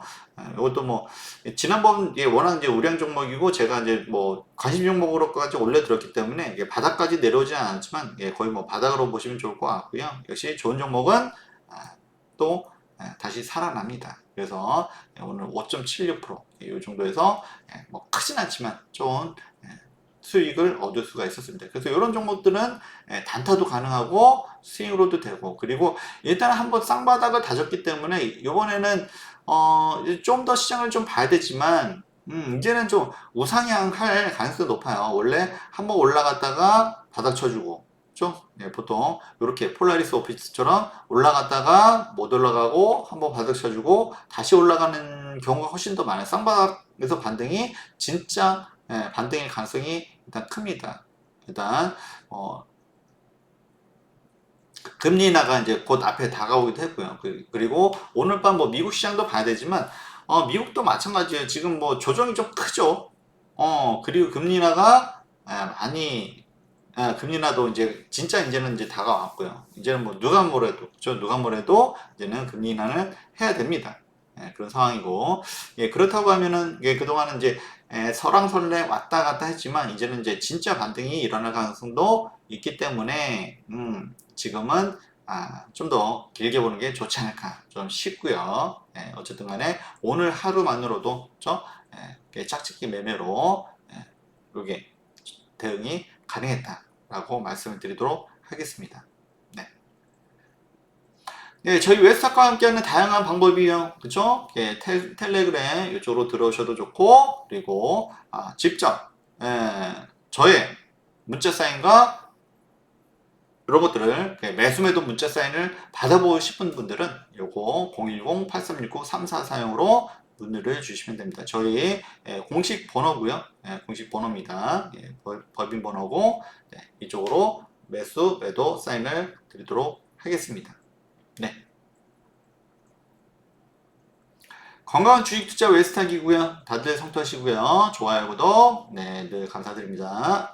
이것도 뭐 지난번 워낙 이제 우량 종목이고 제가 이제 뭐 관심 종목으로까지 올려드렸기 때문에 이게 바닥까지 내려오지 않았지만 거의 뭐 바닥으로 보시면 좋을 것 같고요. 역시 좋은 종목은 또 다시 살아납니다. 그래서 오늘 5.76%이 정도에서 뭐 크진 않지만 좋은 수익을 얻을 수가 있었습니다. 그래서 이런 종목들은 단타도 가능하고 스윙으로도 되고, 그리고 일단 한번 쌍바닥을 다졌기 때문에 이번에는 좀 더 시장을 좀 봐야 되지만 이제는 좀 우상향할 가능성이 높아요. 원래 한번 올라갔다가 바닥 쳐주고, 좀 보통 이렇게 폴라리스 오피스처럼 올라갔다가 못 올라가고 한번 바닥 쳐주고 다시 올라가는 경우가 훨씬 더 많아요. 쌍바닥에서 반등이 진짜 반등의 가능성이 일단 큽니다. 일단 금리 인하가 이제 곧 앞에 다가오기도 했고요. 그리고 오늘 밤 뭐 미국 시장도 봐야 되지만 미국도 마찬가지예요. 지금 뭐 조정이 좀 크죠. 그리고 금리 인하가 많이 금리 인하도 이제 진짜 이제는 이제 다가왔고요. 이제는 뭐 누가 뭐래도 누가 뭐래도 이제는 금리 인하는 해야 됩니다. 그런 상황이고, 그렇다고 하면은 그동안은 이제 설왕설래 왔다 갔다 했지만 이제는 이제 진짜 반등이 일어날 가능성도 있기 때문에 지금은 좀 더 길게 보는 게 좋지 않을까 좀 싶고요. 어쨌든 간에 오늘 하루만으로도 짝짓기 매매로 이게 대응이 가능했다라고 말씀을 드리도록 하겠습니다. 네. 네, 저희 웹스탁과 함께하는 다양한 방법이요. 그쵸? 텔레그램 이쪽으로 들어오셔도 좋고, 그리고 직접 저의 문자 사인과 이런 것들을 매수매도 문자 사인을 받아보고 싶은 분들은 요거 010-8369-3440으로 문의를 주시면 됩니다. 저희 공식 번호고요. 공식 번호입니다. 법인 번호고 이쪽으로 매수 매도 사인을 드리도록 하겠습니다. 네. 건강한 주식 투자 웨스탁이고요. 다들 성투하시고요. 좋아요, 구독, 늘 감사드립니다.